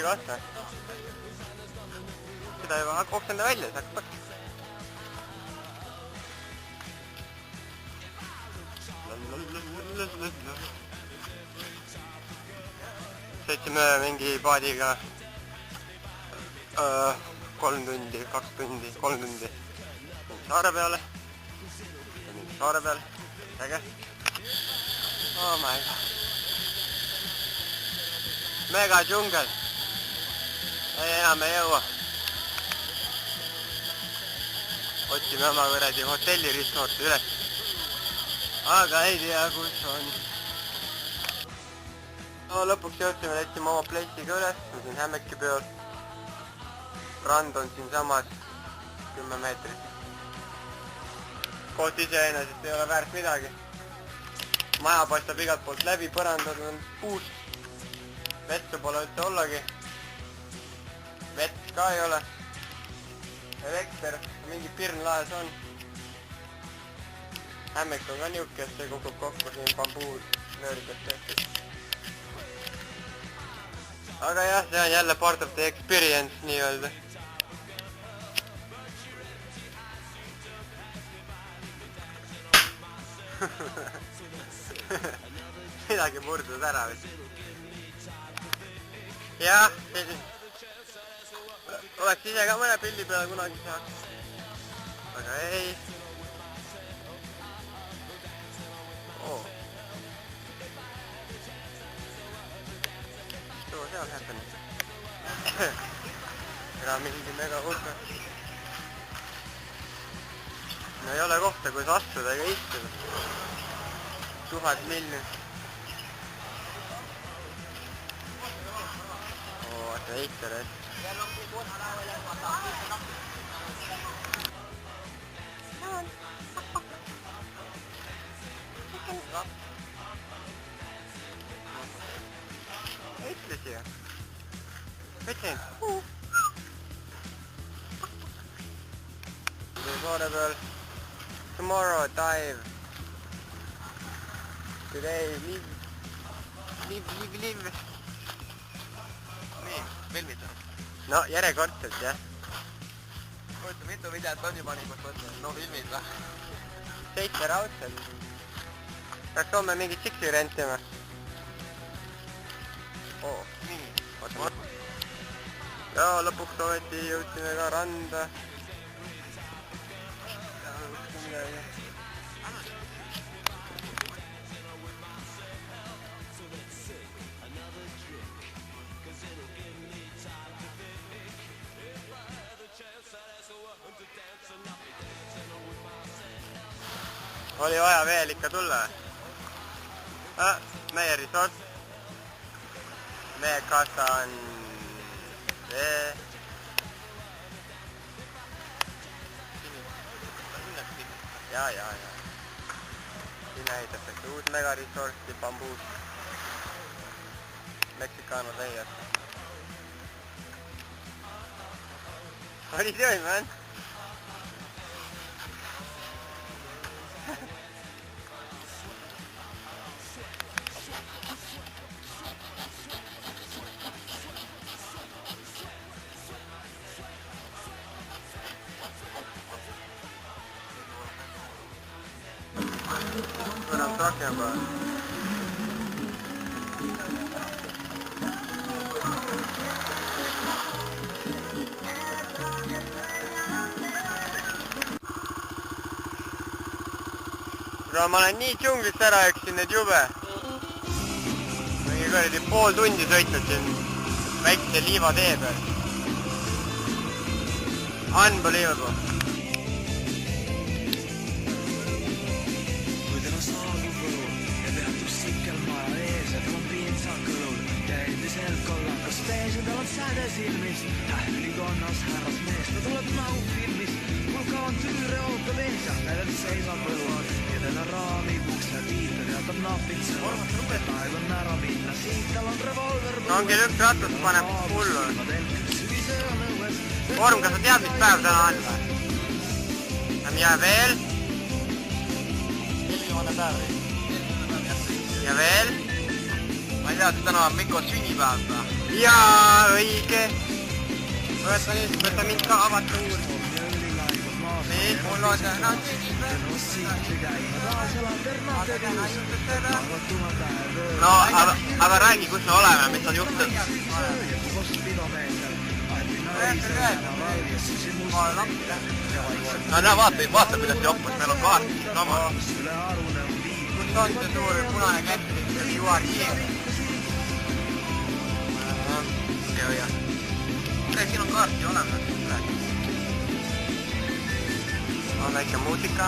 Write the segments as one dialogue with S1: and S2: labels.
S1: Putsi kassa. Seda juba oksenda välja, saaks pakki. Sõitsime mingi paadiga 3 tundi, 2 tundi, 3 tundi saare peale. Saare peale, äge. Oh my god. Mega džungel. Enam ei jõua. Otsime oma võredi hotelli ristoorti üles. Aga ei tea, kus on. No, lõpuks jõudsime, läksime oma place'iga üles. Me siin Hämmeki peal. Rand on siin samas 10 meetrit. Koht iseenesest ei ole väärt midagi. Maja paistab igalt poolt läbi, põrandad on puust. Vetsu pole üldse ollagi. Vett ka ei ole. Elekter, mingi pirn laes on. Hämmek on ka niuke, et see kukub kokku siin bambuu nööridest tehtud. Aga jah, see on jälle part of the experience nii-öelda. Midagi murdus ära vist. Jah, oleks ise ka mõne pildi peale kunagi saaks. Aga ei. Mis too seal happenud? Ega mingi mega hulka. No ei ole kohta, kus astuda ega istuda. 1000 miljonit. Vaata eitar, et. Ütles ju. Ütlen. Saare peal. Tomorrow dive. Today live.
S2: Nii, filmid on.
S1: No, järjekordselt, jah.
S2: Oota, mitu videot on juba nii kus võtta? No filmid või?
S1: 7 raudselt. Peaks homme mingit siksi rentima.
S2: Nii.
S1: Ja lõpuks ometi jõudsime ka randa. Oli vaja veel ikka tulla. Meie resort. Meie kassa on see. Ja. Siin ehitatakse uut megaresorti bambuust. Meksikano leiad. Oli doing, man? What I'm talking about. Kuule, ma olen nii džunglist ära üksin need jube. Mingi kõrdi pool tundi sõitnud siin väikse liivatee peal. Unbelievable.
S3: Säde silmis, tählikonnas härras mees, ta tuleb maufilmis, hulka on tüüre ootab ees ja näedel seisab õuan, edel on raamid, ukse tiitel ja ta napib sõna, et aeg on ära minna, siit tal on revolver.
S1: No ongi üks ratus paneb hullu. Vorm, kas sa tead, mis päev täna on või? Ja veel?
S2: Miljoone päev.
S1: Ja veel?
S2: Ma ei tead, täna on Mikko sünnipäev või?
S1: Jaa, õige. Võta mind ka avatuur.
S2: Nii, mul on täna sünnipäev. No, aga räägi, kus me oleme, mis on juhtunud? No näe, vaata kuidas joppas, meil on kaartid sama.
S1: Kus on see suur punane kätt, mis on juar hier?
S2: Okei, siin on kaarti olemas.
S1: On väike muusika.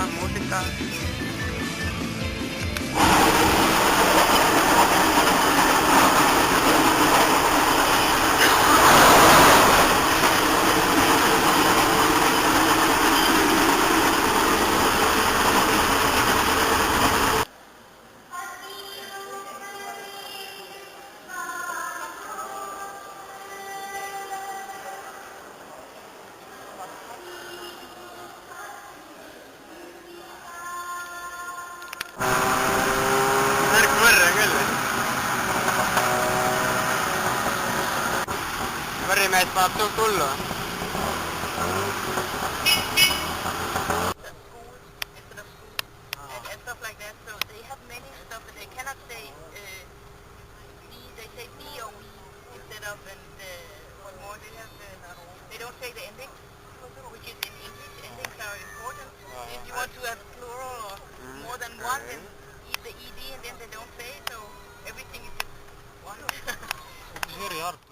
S1: Võrrimees paneb suht hullu.
S4: And stuff like that, so they have many stuff, but they cannot say they say B or we instead of what more they have. They don't say the ending, which is in English. Endings are important. If you want to have plural or more than one, then the ED and then they don't say, so everything is just one.
S1: It's very hard.